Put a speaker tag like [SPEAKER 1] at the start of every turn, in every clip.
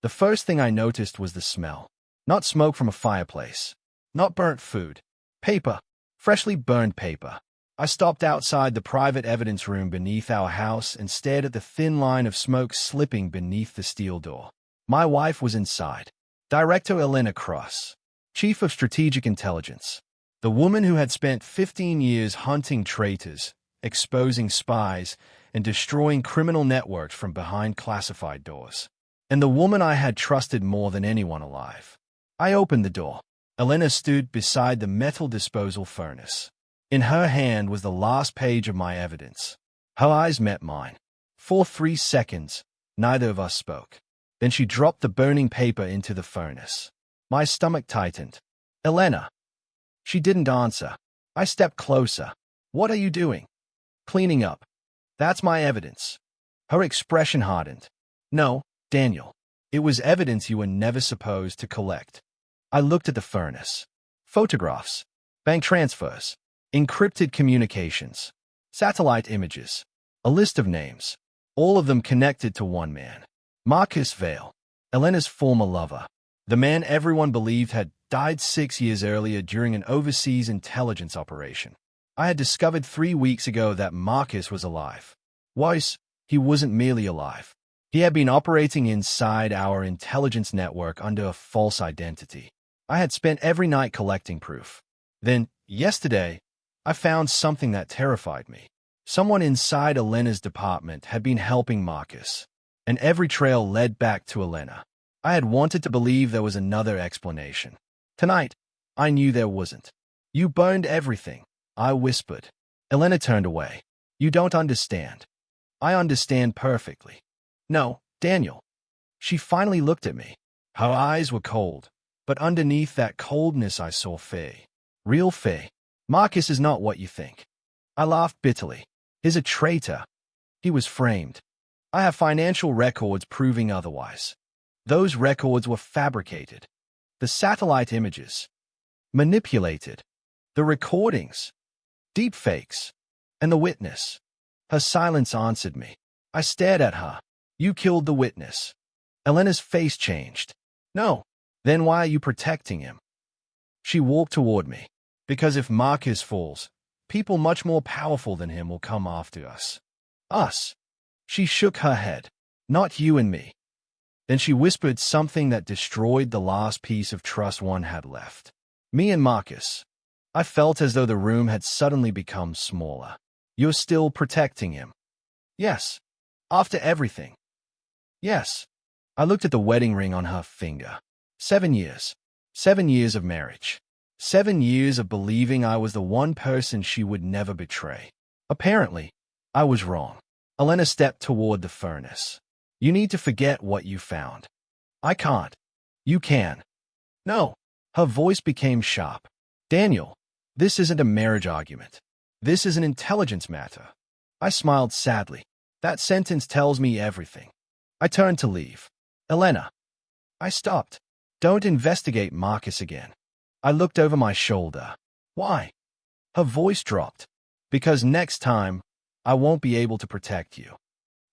[SPEAKER 1] The first thing I noticed was the smell. Not smoke from a fireplace. Not burnt food. Paper. Freshly burned paper. I stopped outside the private evidence room beneath our house and stared at the thin line of smoke slipping beneath the steel door. My wife was inside. Director Elena Cross, Chief of Strategic Intelligence. The woman who had spent 15 years hunting traitors, exposing spies, and destroying criminal networks from behind classified doors. And the woman I had trusted more than anyone alive. I opened the door. Elena stood beside the metal disposal furnace. In her hand was the last page of my evidence. Her eyes met mine. For 3 seconds, neither of us spoke. Then she dropped the burning paper into the furnace. My stomach tightened. Elena. She didn't answer. I stepped closer. What are you doing? Cleaning up. That's my evidence. Her expression hardened. No, Daniel. It was evidence you were never supposed to collect. I looked at the furnace. Photographs. Bank transfers. Encrypted communications. Satellite images. A list of names. All of them connected to one man. Marcus Vale. Elena's former lover. The man everyone believed had died 6 years earlier during an overseas intelligence operation. I had discovered 3 weeks ago that Marcus was alive. Worse, he wasn't merely alive. He had been operating inside our intelligence network under a false identity. I had spent every night collecting proof. Then, yesterday, I found something that terrified me. Someone inside Elena's department had been helping Marcus, and every trail led back to Elena. I had wanted to believe there was another explanation. Tonight, I knew there wasn't. You burned everything, I whispered. Elena turned away. You don't understand. I understand perfectly. No, Daniel. She finally looked at me. Her eyes were cold, but underneath that coldness I saw fear. Real fear. Marcus is not what you think. I laughed bitterly. He's a traitor. He was framed. I have financial records proving otherwise. Those records were fabricated. The satellite images. Manipulated. The recordings. Deepfakes. And the witness. Her silence answered me. I stared at her. You killed the witness. Elena's face changed. No. Then why are you protecting him? She walked toward me. Because if Marcus falls, people much more powerful than him will come after us. Us. She shook her head. Not you and me. Then she whispered something that destroyed the last piece of trust one had left. Me and Marcus. I felt as though the room had suddenly become smaller. You're still protecting him. Yes. After everything. Yes. I looked at the wedding ring on her finger. 7 years. 7 years of marriage. 7 years of believing I was the one person she would never betray. Apparently, I was wrong. Elena stepped toward the furnace. You need to forget what you found. I can't. You can. No. Her voice became sharp. Daniel, this isn't a marriage argument. This is an intelligence matter. I smiled sadly. That sentence tells me everything. I turned to leave. Elena. I stopped. Don't investigate Marcus again. I looked over my shoulder. Why? Her voice dropped. Because next time, I won't be able to protect you.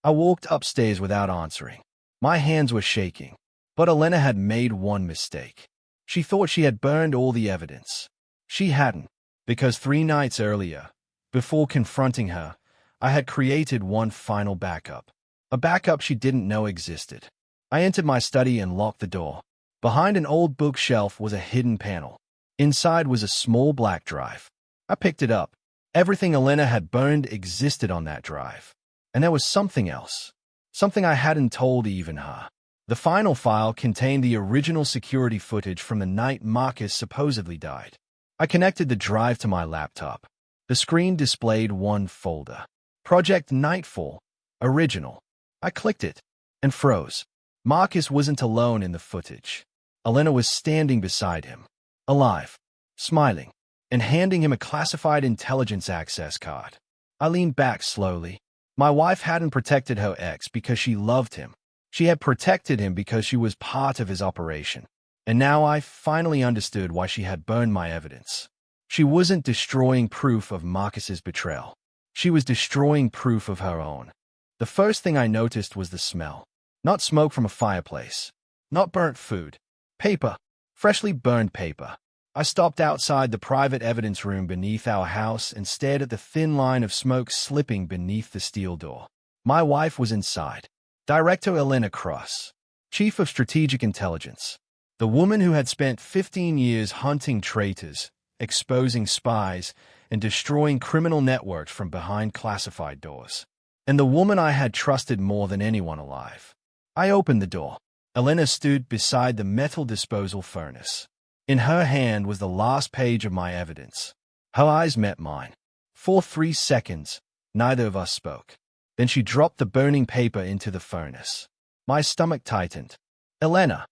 [SPEAKER 1] I walked upstairs without answering. My hands were shaking. But Elena had made one mistake. She thought she had burned all the evidence. She hadn't, because 3 nights earlier, before confronting her, I had created one final backup. A backup she didn't know existed. I entered my study and locked the door. Behind an old bookshelf was a hidden panel. Inside was a small black drive. I picked it up. Everything Elena had burned existed on that drive. And there was something else. Something I hadn't told even her. The final file contained the original security footage from the night Marcus supposedly died. I connected the drive to my laptop. The screen displayed one folder. Project Nightfall. Original. I clicked it and froze. Marcus wasn't alone in the footage. Elena was standing beside him, alive, smiling, and handing him a classified intelligence access card. I leaned back slowly. My wife hadn't protected her ex because she loved him. She had protected him because she was part of his operation. And now I finally understood why she had burned my evidence. She wasn't destroying proof of Marcus's betrayal. She was destroying proof of her own. The first thing I noticed was the smell. Not smoke from a fireplace. Not burnt food. Paper. Freshly burned paper. I stopped outside the private evidence room beneath our house and stared at the thin line of smoke slipping beneath the steel door. My wife was inside. Director Elena Cross, Chief of Strategic Intelligence. The woman who had spent 15 years hunting traitors, exposing spies, and destroying criminal networks from behind classified doors. And the woman I had trusted more than anyone alive. I opened the door. Elena stood beside the metal disposal furnace. In her hand was the last page of my evidence. Her eyes met mine. For 3 seconds, neither of us spoke. Then she dropped the burning paper into the furnace. My stomach tightened. Elena.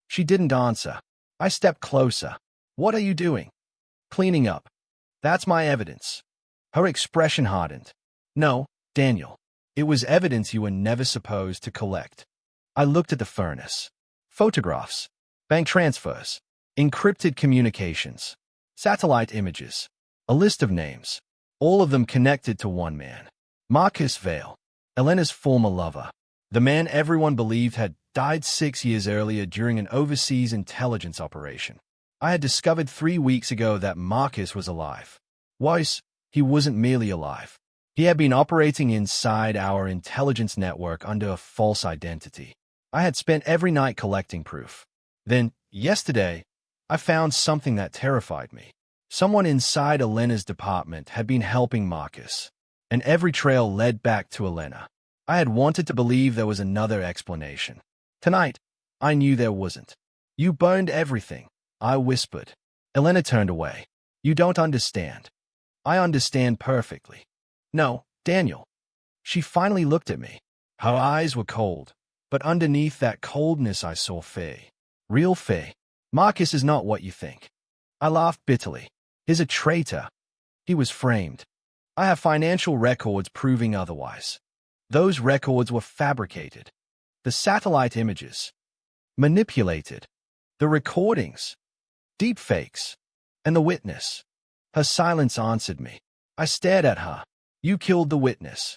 [SPEAKER 1] She didn't answer. I stepped closer. What are you doing? Cleaning up. That's my evidence. Her expression hardened. No, Daniel. It was evidence you were never supposed to collect. I looked at the furnace. Photographs. Bank transfers. Encrypted communications. Satellite images. A list of names. All of them connected to one man. Marcus Vale. Elena's former lover. The man everyone believed had died 6 years earlier during an overseas intelligence operation. I had discovered 3 weeks ago that Marcus was alive. Worse, he wasn't merely alive. He had been operating inside our intelligence network under a false identity. I had spent every night collecting proof. Then, yesterday, I found something that terrified me. Someone inside Elena's department had been helping Marcus, and every trail led back to Elena. I had wanted to believe there was another explanation. Tonight, I knew there wasn't. You burned everything, I whispered. Elena turned away. You don't understand. I understand perfectly. No, Daniel. She finally looked at me. Her eyes were cold, but underneath that coldness I saw fear. Real fear. Marcus is not what you think. I laughed bitterly. He's a traitor. He was framed. I have financial records proving otherwise. Those records were fabricated. The satellite images. Manipulated. The recordings. Deepfakes. And the witness. Her silence answered me. I stared at her. You killed the witness.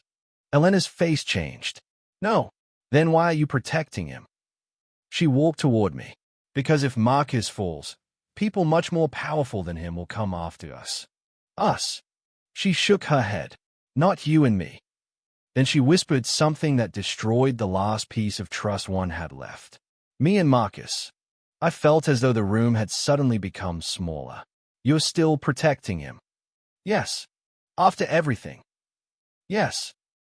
[SPEAKER 1] Elena's face changed. No. Then why are you protecting him? She walked toward me. Because if Marcus falls, people much more powerful than him will come after us. Us. She shook her head. Not you and me. Then she whispered something that destroyed the last piece of trust one had left. Me and Marcus. I felt as though the room had suddenly become smaller. You're still protecting him. Yes. After everything. Yes.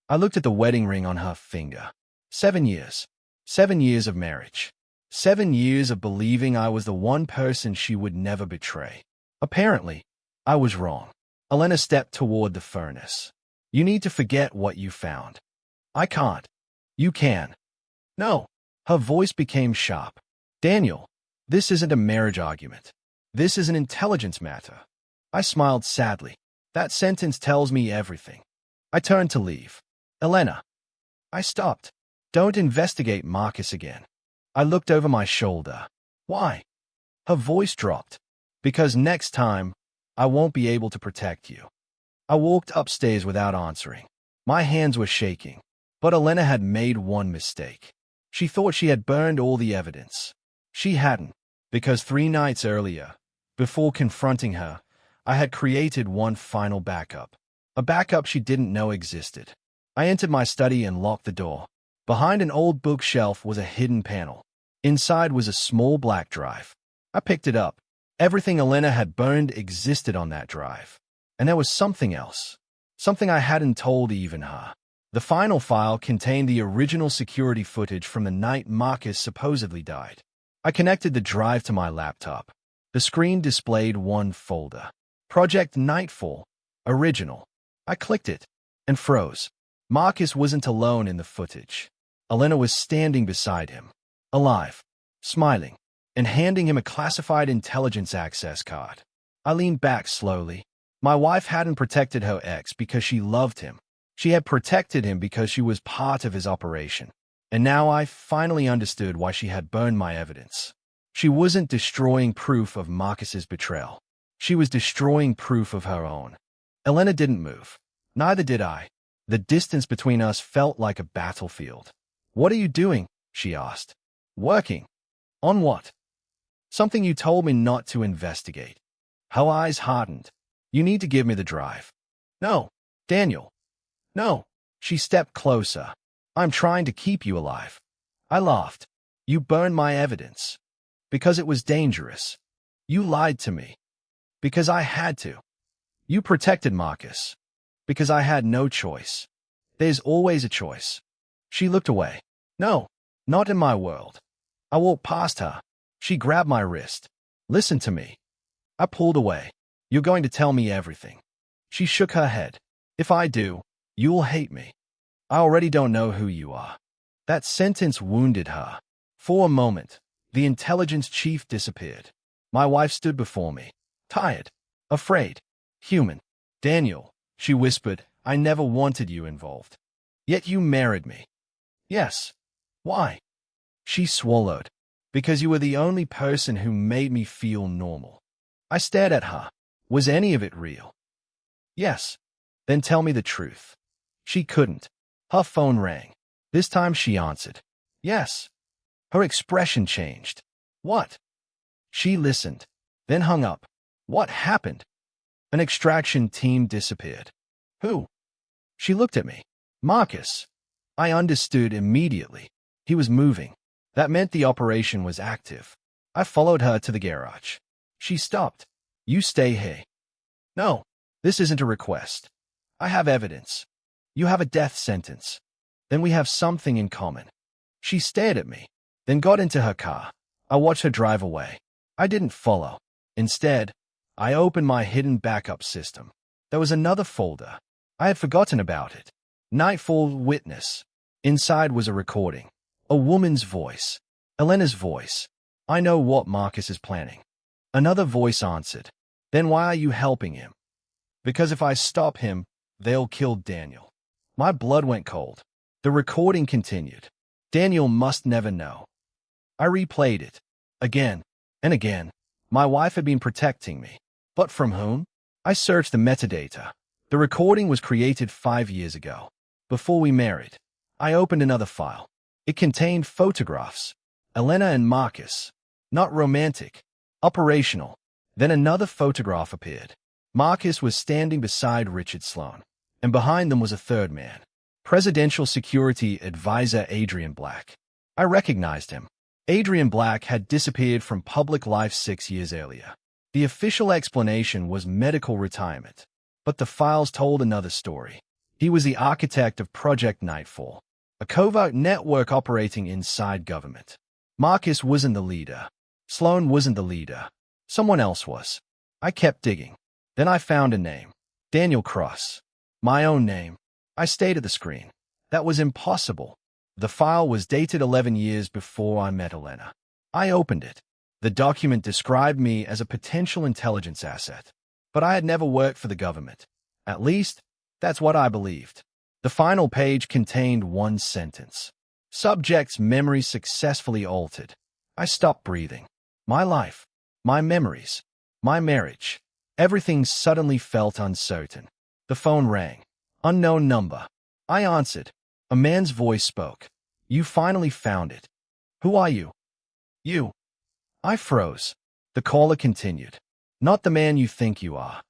[SPEAKER 1] I looked at the wedding ring on her finger. 7 years. 7 years of marriage. 7 years of believing I was the one person she would never betray. Apparently, I was wrong. Elena stepped toward the furnace. You need to forget what you found. I can't. You can. No. Her voice became sharp. Daniel, this isn't a marriage argument. This is an intelligence matter. I smiled sadly. That sentence tells me everything. I turned to leave. Elena. I stopped. Don't investigate Marcus again. I looked over my shoulder. Why? Her voice dropped. Because next time, I won't be able to protect you. I walked upstairs without answering. My hands were shaking. But Elena had made one mistake. She thought she had burned all the evidence. She hadn't, because 3 nights earlier, before confronting her, I had created one final backup. A backup she didn't know existed. I entered my study and locked the door. Behind an old bookshelf was a hidden panel. Inside was a small black drive. I picked it up. Everything Elena had burned existed on that drive. And there was something else. Something I hadn't told even her. The final file contained the original security footage from the night Marcus supposedly died. I connected the drive to my laptop. The screen displayed one folder. Project Nightfall. Original. I clicked it and froze. Marcus wasn't alone in the footage. Elena was standing beside him, alive, smiling, and handing him a classified intelligence access card. I leaned back slowly. My wife hadn't protected her ex because she loved him. She had protected him because she was part of his operation. And now I finally understood why she had burned my evidence. She wasn't destroying proof of Marcus's betrayal. She was destroying proof of her own. Elena didn't move. Neither did I. The distance between us felt like a battlefield. What are you doing? She asked. Working. On what? Something you told me not to investigate. Her eyes hardened. You need to give me the drive. No, Daniel. No. She stepped closer. I'm trying to keep you alive. I laughed. You burned my evidence. Because it was dangerous. You lied to me. Because I had to. You protected Marcus. Because I had no choice. There's always a choice. She looked away. No, not in my world. I walked past her. She grabbed my wrist. Listen to me. I pulled away. You're going to tell me everything. She shook her head. If I do, you'll hate me. I already don't know who you are. That sentence wounded her. For a moment, the intelligence chief disappeared. My wife stood before me, tired, afraid, human. Daniel, she whispered, I never wanted you involved. Yet you married me. Yes. Why? She swallowed. Because you were the only person who made me feel normal. I stared at her. Was any of it real? Yes. Then tell me the truth. She couldn't. Her phone rang. This time she answered. Yes. Her expression changed. What? She listened, then hung up. What happened? An extraction team disappeared. Who? She looked at me. Marcus. I understood immediately. He was moving. That meant the operation was active. I followed her to the garage. She stopped. You stay here. No, this isn't a request. I have evidence. You have a death sentence. Then we have something in common. She stared at me, then got into her car. I watched her drive away. I didn't follow. Instead, I opened my hidden backup system. There was another folder. I had forgotten about it. Nightfall Witness. Inside was a recording. A woman's voice. Elena's voice. I know what Marcus is planning. Another voice answered. Then why are you helping him? Because if I stop him, they'll kill Daniel. My blood went cold. The recording continued. Daniel must never know. I replayed it. Again and again. My wife had been protecting me. But from whom? I searched the metadata. The recording was created 5 years ago. Before we married. I opened another file. It contained photographs. Elena and Marcus. Not romantic. Operational. Then another photograph appeared. Marcus was standing beside Richard Sloan. And behind them was a third man. Presidential Security Advisor Adrian Black. I recognized him. Adrian Black had disappeared from public life 6 years earlier. The official explanation was medical retirement. But the files told another story. He was the architect of Project Nightfall, a covert network operating inside government. Marcus wasn't the leader. Sloan wasn't the leader. Someone else was. I kept digging. Then I found a name. Daniel Cross. My own name. I stayed at the screen. That was impossible. The file was dated 11 years before I met Elena. I opened it. The document described me as a potential intelligence asset. But I had never worked for the government. At least, that's what I believed. The final page contained one sentence. Subject's memory successfully altered. I stopped breathing. My life, my memories, my marriage, everything suddenly felt uncertain. The phone rang. Unknown number. I answered. A man's voice spoke. You finally found it. Who are you? You. I froze. The caller continued. Not the man you think you are.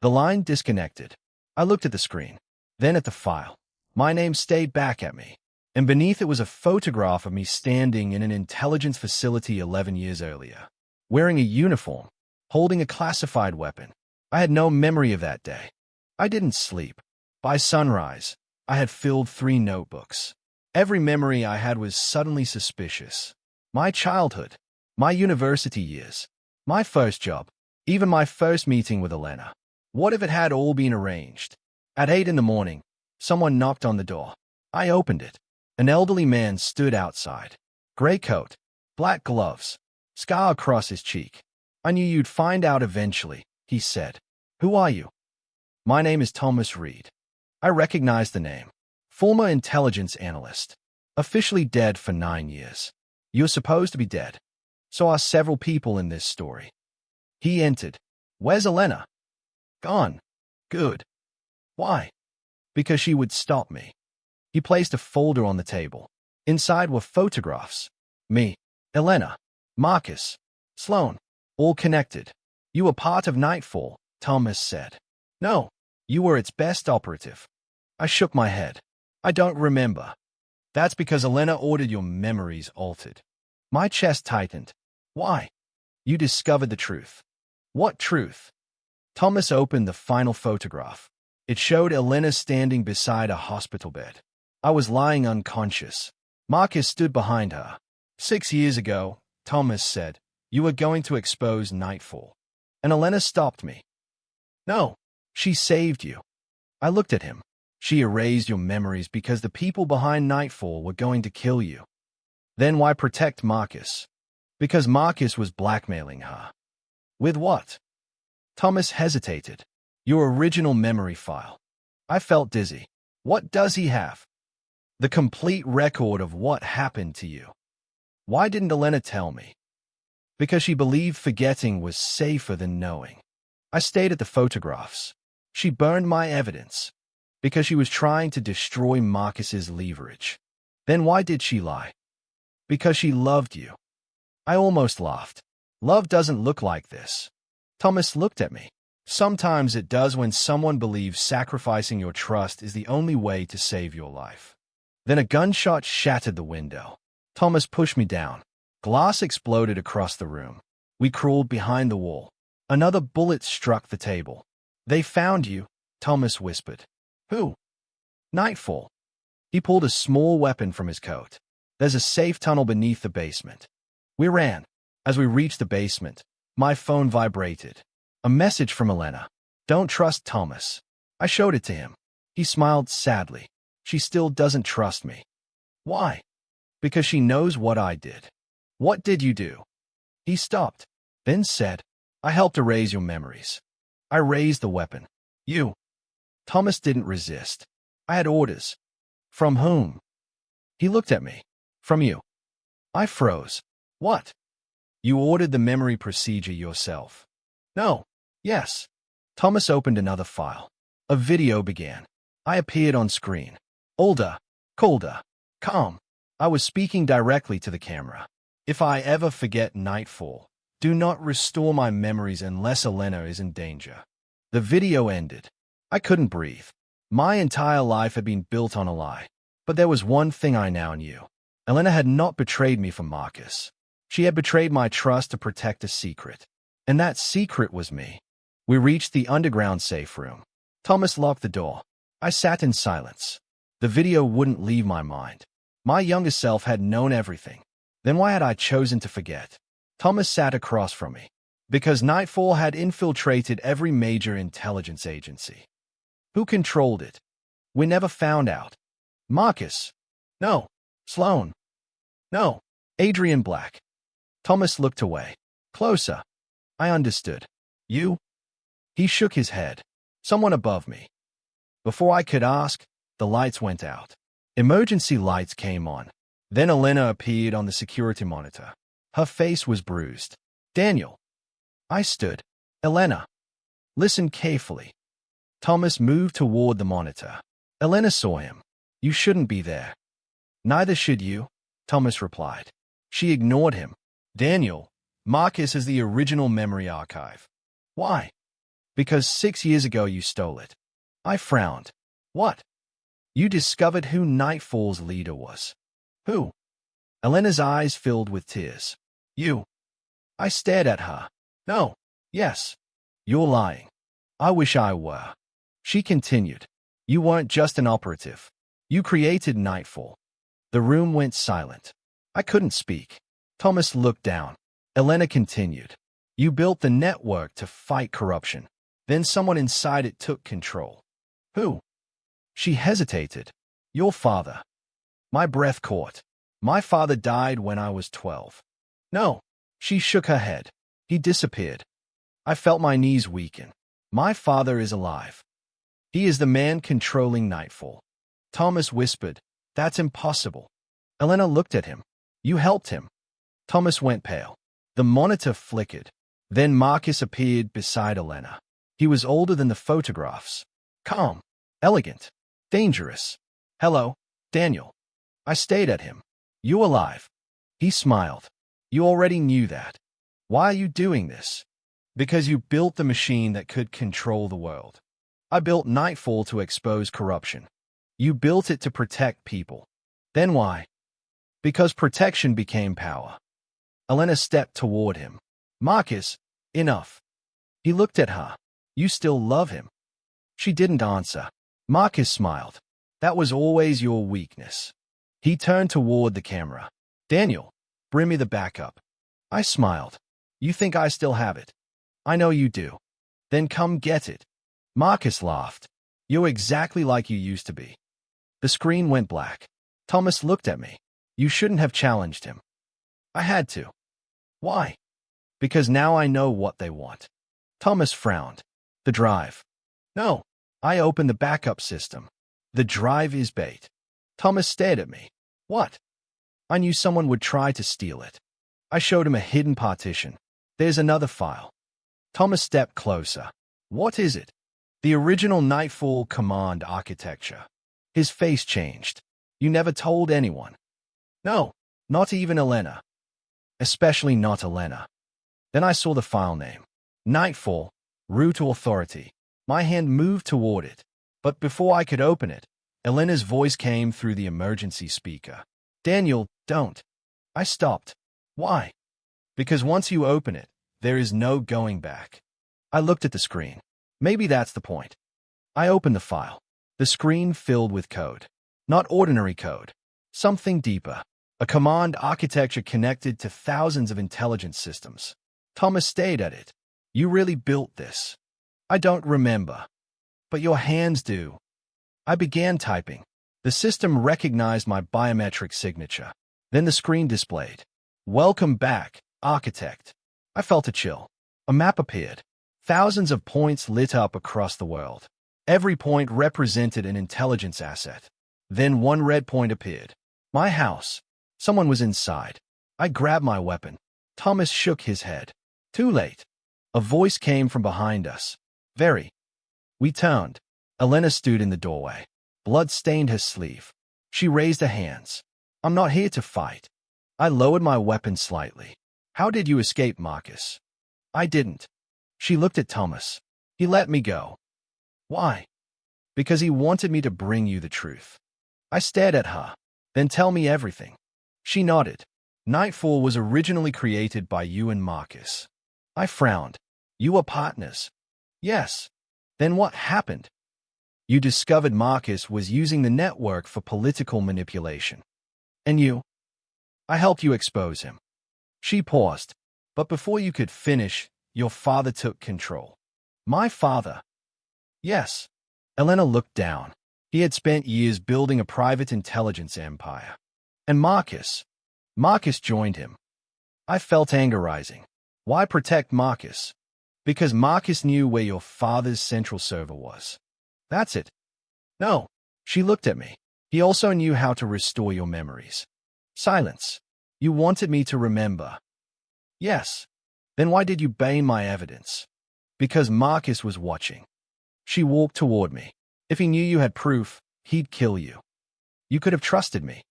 [SPEAKER 1] The line disconnected. I looked at the screen, then at the file. My name stayed back at me, and beneath it was a photograph of me standing in an intelligence facility 11 years earlier, wearing a uniform, holding a classified weapon. I had no memory of that day. I didn't sleep. By sunrise, I had filled 3 notebooks. Every memory I had was suddenly suspicious. My childhood, my university years, my first job, even my first meeting with Elena. What if it had all been arranged? At 8 in the morning, someone knocked on the door. I opened it. An elderly man stood outside. Gray coat, black gloves, scar across his cheek. I knew you'd find out eventually, he said. Who are you? My name is Thomas Reed. I recognized the name. Former intelligence analyst. Officially dead for 9 years. You're supposed to be dead. So are several people in this story. He entered. Where's Elena? Gone. Good. Why? Because she would stop me. He placed a folder on the table. Inside were photographs. Me, Elena, Marcus. Sloan. All connected. You were part of Nightfall, Thomas said. No. You were its best operative. I shook my head. I don't remember. That's because Elena ordered your memories altered. My chest tightened. Why? You discovered the truth. What truth? Thomas opened the final photograph. It showed Elena standing beside a hospital bed. I was lying unconscious. Marcus stood behind her. 6 years ago, Thomas said, you were going to expose Nightfall. And Elena stopped me. No, she saved you. I looked at him. She erased your memories because the people behind Nightfall were going to kill you. Then why protect Marcus? Because Marcus was blackmailing her. With what? Thomas hesitated. Your original memory file. I felt dizzy. What does he have? The complete record of what happened to you. Why didn't Elena tell me? Because she believed forgetting was safer than knowing. I stayed at the photographs. She burned my evidence. Because she was trying to destroy Marcus's leverage. Then why did she lie? Because she loved you. I almost laughed. Love doesn't look like this. Thomas looked at me. Sometimes it does when someone believes sacrificing your trust is the only way to save your life. Then a gunshot shattered the window. Thomas pushed me down. Glass exploded across the room. We crawled behind the wall. Another bullet struck the table. They found you, Thomas whispered. Who? Nightfall. He pulled a small weapon from his coat. There's a safe tunnel beneath the basement. We ran. As we reached the basement, my phone vibrated. A message from Elena. Don't trust Thomas. I showed it to him. He smiled sadly. She still doesn't trust me. Why? Because she knows what I did. What did you do? He stopped, then said, I helped erase your memories. I raised the weapon. You. Thomas didn't resist. I had orders. From whom? He looked at me. From you. I froze. What? You ordered the memory procedure yourself. No. Yes. Thomas opened another file. A video began. I appeared on screen. Older, colder, calm. I was speaking directly to the camera. If I ever forget Nightfall, do not restore my memories unless Elena is in danger. The video ended. I couldn't breathe. My entire life had been built on a lie. But there was one thing I now knew. Elena had not betrayed me for Marcus. She had betrayed my trust to protect a secret. And that secret was me. We reached the underground safe room. Thomas locked the door. I sat in silence. The video wouldn't leave my mind. My younger self had known everything. Then why had I chosen to forget? Thomas sat across from me. Because Nightfall had infiltrated every major intelligence agency. Who controlled it? We never found out. Marcus? No. Sloan? No. Adrian Black. Thomas looked away. Closer. I understood. You? He shook his head. Someone above me. Before I could ask, the lights went out. Emergency lights came on. Then Elena appeared on the security monitor. Her face was bruised. Daniel. I stood. Elena. Listen carefully. Thomas moved toward the monitor. Elena saw him. You shouldn't be there. Neither should you, Thomas replied. She ignored him. Daniel, Marcus is the original memory archive. Why? Because 6 years ago you stole it. I frowned. What? You discovered who Nightfall's leader was. Who? Elena's eyes filled with tears. You. I stared at her. No. Yes. You're lying. I wish I were. She continued. You weren't just an operative. You created Nightfall. The room went silent. I couldn't speak. Thomas looked down. Elena continued. You built the network to fight corruption. Then someone inside it took control. Who? She hesitated. Your father. My breath caught. My father died when I was 12. No. She shook her head. He disappeared. I felt my knees weaken. My father is alive. He is the man controlling Nightfall. Thomas whispered, That's impossible. Elena looked at him. You helped him. Thomas went pale. The monitor flickered. Then Marcus appeared beside Elena. He was older than the photographs. Calm. Elegant. Dangerous. Hello, Daniel. I stayed at him. You alive? He smiled. You already knew that. Why are you doing this? Because you built the machine that could control the world. I built Nightfall to expose corruption. You built it to protect people. Then why? Because protection became power. Elena stepped toward him. Marcus, enough. He looked at her. You still love him? She didn't answer. Marcus smiled. That was always your weakness. He turned toward the camera. Daniel, bring me the backup. I smiled. You think I still have it? I know you do. Then come get it. Marcus laughed. You're exactly like you used to be. The screen went black. Thomas looked at me. You shouldn't have challenged him. I had to. Why? Because now I know what they want. Thomas frowned. The drive. No. I opened the backup system. The drive is bait. Thomas stared at me. What? I knew someone would try to steal it. I showed him a hidden partition. There's another file. Thomas stepped closer. What is it? The original Nightfall command architecture. His face changed. You never told anyone. No, not even Elena. Especially not Elena. Then I saw the file name. Nightfall, root authority. My hand moved toward it. But before I could open it, Elena's voice came through the emergency speaker. Daniel, don't. I stopped. Why? Because once you open it, there is no going back. I looked at the screen. Maybe that's the point. I opened the file. The screen filled with code. Not ordinary code. Something deeper. A command architecture connected to thousands of intelligence systems. Thomas stared at it. You really built this. I don't remember. But your hands do. I began typing. The system recognized my biometric signature. Then the screen displayed. Welcome back, architect. I felt a chill. A map appeared. Thousands of points lit up across the world. Every point represented an intelligence asset. Then one red point appeared. My house. Someone was inside. I grabbed my weapon. Thomas shook his head. Too late. A voice came from behind us. Very. We turned. Elena stood in the doorway. Blood stained her sleeve. She raised her hands. I'm not here to fight. I lowered my weapon slightly. How did you escape, Marcus? I didn't. She looked at Thomas. He let me go. Why? Because he wanted me to bring you the truth. I stared at her. Then tell me everything. She nodded. Nightfall was originally created by you and Marcus. I frowned. You were partners. Yes. Then what happened? You discovered Marcus was using the network for political manipulation. And you? I helped you expose him. She paused. But before you could finish, your father took control. My father? Yes. Elena looked down. He had spent years building a private intelligence empire. And Marcus? Marcus joined him. I felt anger rising. Why protect Marcus? Because Marcus knew where your father's central server was. That's it. No. She looked at me. He also knew how to restore your memories. Silence. You wanted me to remember. Yes. Then why did you bane my evidence? Because Marcus was watching. She walked toward me. If he knew you had proof, he'd kill you. You could have trusted me.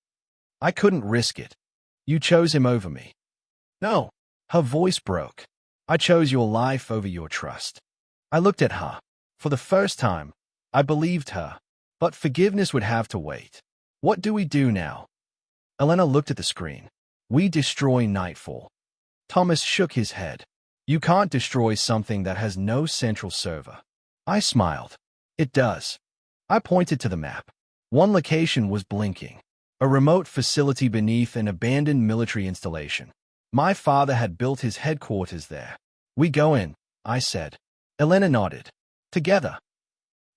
[SPEAKER 1] I couldn't risk it. You chose him over me. No. Her voice broke. I chose your life over your trust. I looked at her. For the first time, I believed her. But forgiveness would have to wait. What do we do now? Elena looked at the screen. We destroy Nightfall. Thomas shook his head. You can't destroy something that has no central server. I smiled. It does. I pointed to the map. One location was blinking. A remote facility beneath an abandoned military installation. My father had built his headquarters there. We go in, I said. Elena nodded. Together.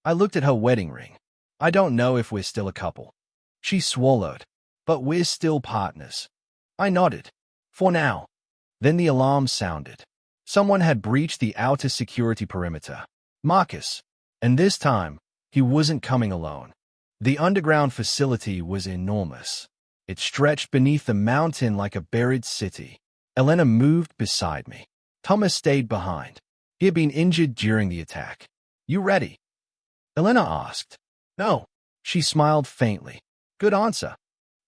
[SPEAKER 1] I looked at her wedding ring. I don't know if we're still a couple. She swallowed. But we're still partners. I nodded. For now. Then the alarm sounded. Someone had breached the outer security perimeter. Marcus. And this time, he wasn't coming alone. The underground facility was enormous. It stretched beneath the mountain like a buried city. Elena moved beside me. Thomas stayed behind. He had been injured during the attack. You ready? Elena asked. No. She smiled faintly. Good answer.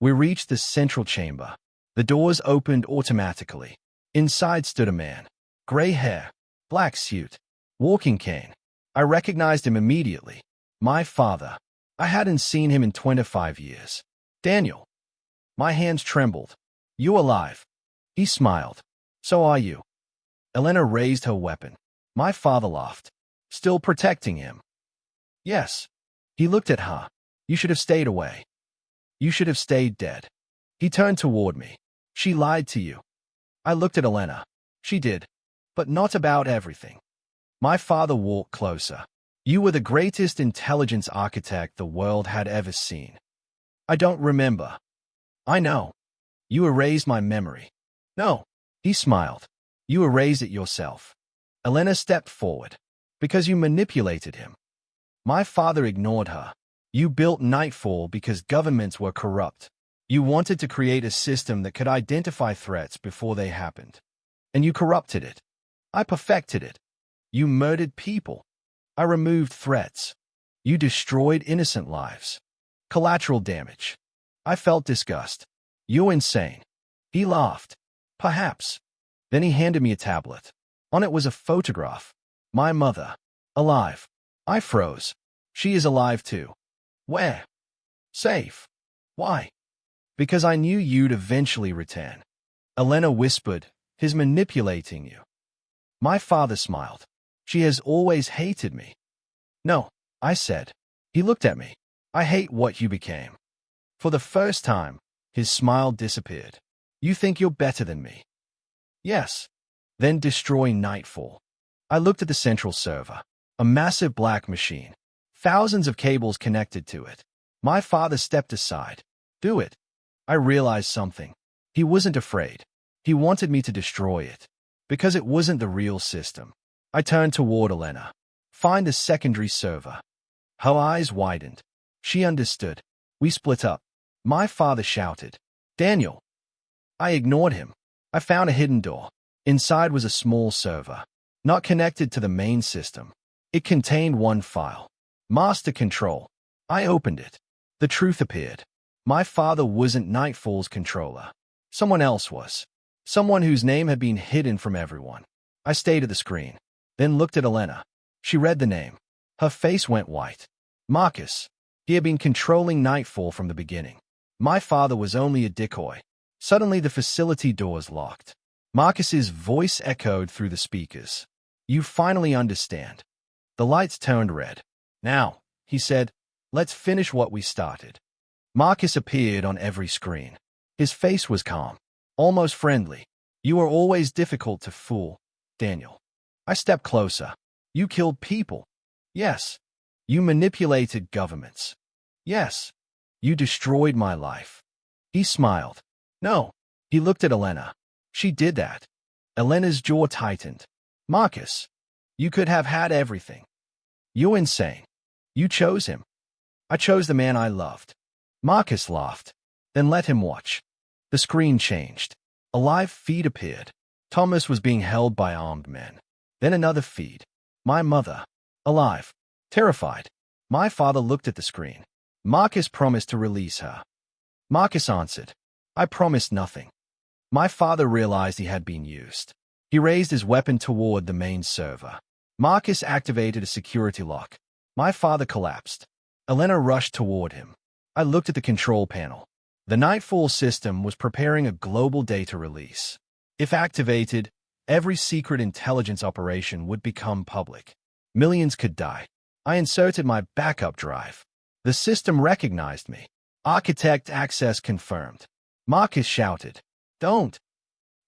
[SPEAKER 1] We reached the central chamber. The doors opened automatically. Inside stood a man. Gray hair, black suit, walking cane. I recognized him immediately. My father. I hadn't seen him in 25 years. Daniel. My hands trembled. You alive? He smiled. So are you. Elena raised her weapon. My father laughed. Still protecting him. Yes. He looked at her. You should have stayed away. You should have stayed dead. He turned toward me. She lied to you. I looked at Elena. She did. But not about everything. My father walked closer. You were the greatest intelligence architect the world had ever seen. I don't remember. I know. You erased my memory. No. He smiled. You erased it yourself. Elena stepped forward. Because you manipulated him. My father ignored her. You built Nightfall because governments were corrupt. You wanted to create a system that could identify threats before they happened. And you corrupted it. I perfected it. You murdered people. I removed threats. You destroyed innocent lives. Collateral damage. I felt disgust. You're insane. He laughed. Perhaps. Then he handed me a tablet. On it was a photograph. My mother. Alive. I froze. She is alive too. Where? Safe. Why? Because I knew you'd eventually return. Elena whispered, he's manipulating you. My father smiled. She has always hated me. No, I said. He looked at me. I hate what you became. For the first time, his smile disappeared. You think you're better than me? Yes. Then destroy Nightfall. I looked at the central server. A massive black machine. Thousands of cables connected to it. My father stepped aside. Do it. I realized something. He wasn't afraid. He wanted me to destroy it. Because it wasn't the real system. I turned toward Elena. Find the secondary server. Her eyes widened. She understood. We split up. My father shouted, Daniel. I ignored him. I found a hidden door. Inside was a small server. Not connected to the main system. It contained one file. Master Control. I opened it. The truth appeared. My father wasn't Nightfall's controller. Someone else was. Someone whose name had been hidden from everyone. I stayed at the screen. Then looked at Elena. She read the name. Her face went white. Marcus. He had been controlling Nightfall from the beginning. My father was only a decoy. Suddenly the facility doors locked. Marcus's voice echoed through the speakers. You finally understand. The lights turned red. Now, he said, let's finish what we started. Marcus appeared on every screen. His face was calm, almost friendly. You are always difficult to fool, Daniel. I stepped closer. You killed people. Yes. You manipulated governments. Yes. You destroyed my life. He smiled. No. He looked at Elena. She did that. Elena's jaw tightened. Marcus, you could have had everything. You're insane. You chose him. I chose the man I loved. Marcus laughed. Then let him watch. The screen changed. A live feed appeared. Thomas was being held by armed men. Then another feed. My mother. Alive. Terrified. My father looked at the screen. Marcus promised to release her. Marcus answered. I promised nothing. My father realized he had been used. He raised his weapon toward the main server. Marcus activated a security lock. My father collapsed. Elena rushed toward him. I looked at the control panel. The Nightfall system was preparing a global data release. If activated, every secret intelligence operation would become public. Millions could die. I inserted my backup drive. The system recognized me. Architect access confirmed. Marcus shouted, Don't.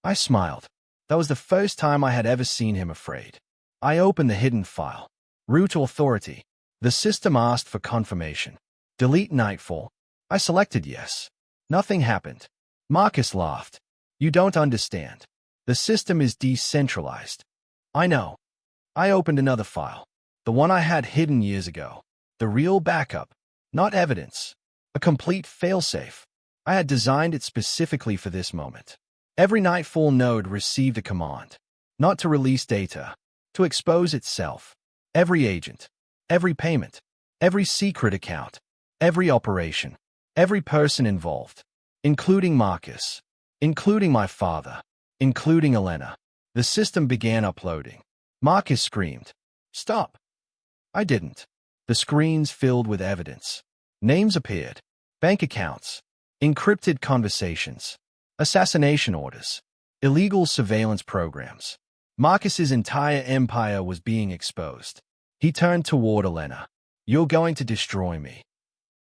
[SPEAKER 1] I smiled. That was the first time I had ever seen him afraid. I opened the hidden file. Root authority. The system asked for confirmation. Delete Nightfall. I selected yes. Nothing happened. Marcus laughed. You don't understand. The system is decentralized. I know. I opened another file. The one I had hidden years ago. The real backup. Not evidence. A complete failsafe. I had designed it specifically for this moment. Every Nightfall node received a command. Not to release data. To expose itself. Every agent. Every payment. Every secret account. Every operation. Every person involved. Including Marcus. including my father, including Elena. The system began uploading. Marcus screamed, "Stop!" I didn't. The screens filled with evidence. Names appeared, bank accounts, encrypted conversations, assassination orders, illegal surveillance programs. Marcus's entire empire was being exposed. He turned toward Elena. "You're going to destroy me."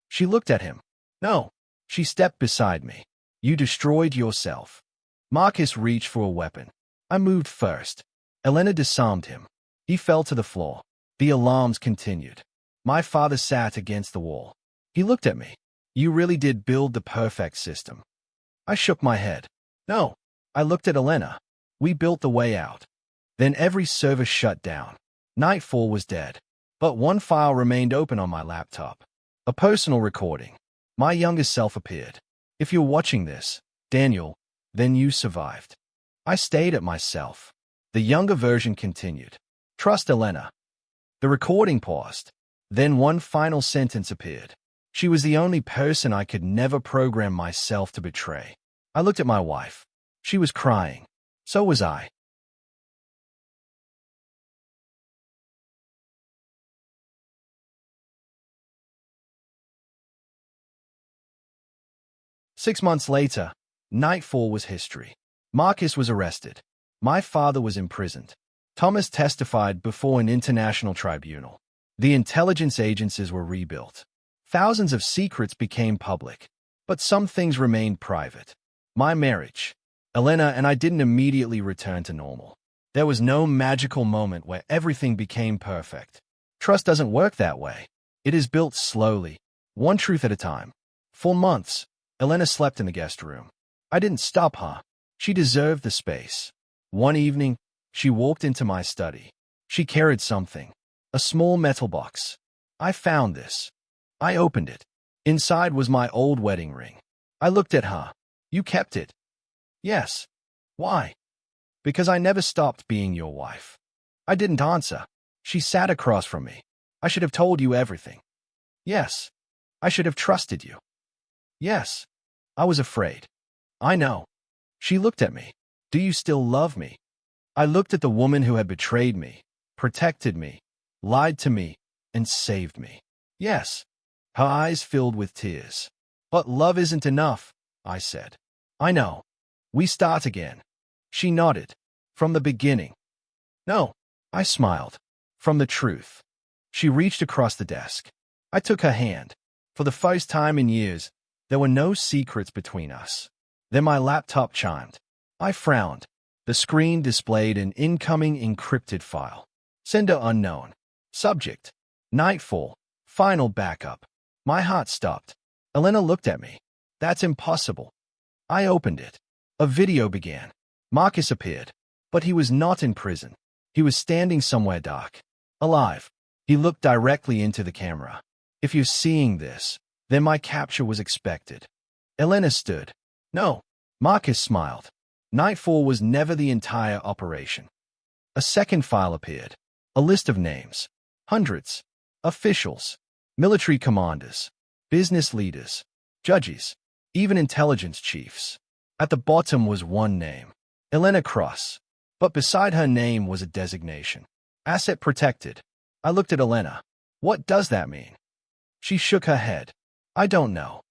[SPEAKER 1] She looked at him. "No." She stepped beside me. "You destroyed yourself." Marcus reached for a weapon. I moved first. Elena disarmed him. He fell to the floor. The alarms continued. My father sat against the wall. He looked at me. "You really did build the perfect system." I shook my head. "No." I looked at Elena. "We built the way out." Then every server shut down. Nightfall was dead. But one file remained open on my laptop. A personal recording. My younger self appeared. "If you're watching this, Daniel, then you survived." I stayed at myself. The younger version continued. "Trust Elena." The recording paused. Then one final sentence appeared. She was the only person I could never program myself to betray. I looked at my wife. She was crying. So was I. Six months later, Nightfall was history. Marcus was arrested. My father was imprisoned. Thomas testified before an international tribunal. The intelligence agencies were rebuilt. Thousands of secrets became public. But some things remained private. My marriage. Elena and I didn't immediately return to normal. There was no magical moment where everything became perfect. Trust doesn't work that way. It is built slowly, one truth at a time. For months, Elena slept in the guest room. I didn't stop her. She deserved the space. One evening, she walked into my study. She carried something. A small metal box. I found this. I opened it. Inside was my old wedding ring. I looked at her. "You kept it?" "Yes." "Why?" "Because I never stopped being your wife." I didn't answer. She sat across from me. "I should have told you everything." "Yes." "I should have trusted you." "Yes." "I was afraid." "I know." She looked at me. "Do you still love me?" I looked at the woman who had betrayed me, protected me, lied to me, and saved me. "Yes." Her eyes filled with tears. "But love isn't enough," I said. "I know. We start again." She nodded. "From the beginning." "No." I smiled. "From the truth." She reached across the desk. I took her hand. For the first time in years, there were no secrets between us. Then my laptop chimed. I frowned. The screen displayed an incoming encrypted file. Sender unknown. Subject: Nightfall. Final backup. My heart stopped. Elena looked at me. "That's impossible." I opened it. A video began. Marcus appeared. But he was not in prison. He was standing somewhere dark. Alive. He looked directly into the camera. "If you're seeing this, then my capture was expected." Elena stood. "No." Marcus smiled. Nightfall was never the entire operation. A second file appeared. A list of names. Hundreds. Officials. Military commanders. Business leaders. Judges. Even intelligence chiefs. At the bottom was one name. Elena Cross. But beside her name was a designation. Asset protected. I looked at Elena. "What does that mean?" She shook her head. "I don't know."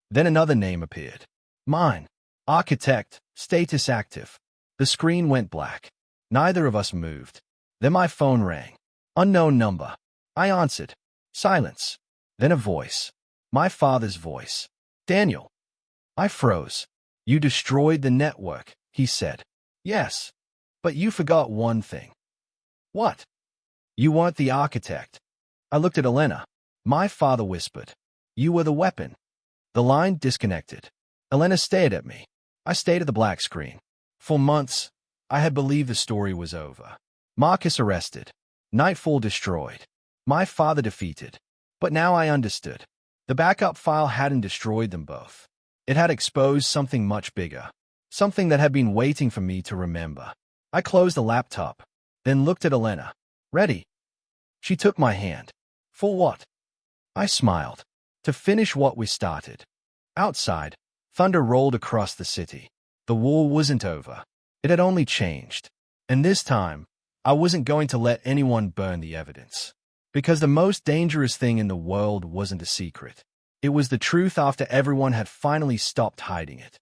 [SPEAKER 1] Then another name appeared. Mine. Architect, status active. The screen went black. Neither of us moved. Then my phone rang. Unknown number. I answered. Silence. Then a voice. My father's voice. "Daniel." I froze. "You destroyed the network," he said. "Yes. But you forgot one thing." "What?" "You weren't the architect." I looked at Elena. My father whispered. "You were the weapon." The line disconnected. Elena stared at me. I stayed at the black screen. For months, I had believed the story was over. Marcus arrested. Nightfall destroyed. My father defeated. But now I understood. The backup file hadn't destroyed them both. It had exposed something much bigger. Something that had been waiting for me to remember. I closed the laptop, then looked at Elena. "Ready?" She took my hand. "For what?" I smiled. "To finish what we started." Outside, thunder rolled across the city. The war wasn't over. It had only changed. And this time, I wasn't going to let anyone burn the evidence. Because the most dangerous thing in the world wasn't a secret. It was the truth after everyone had finally stopped hiding it.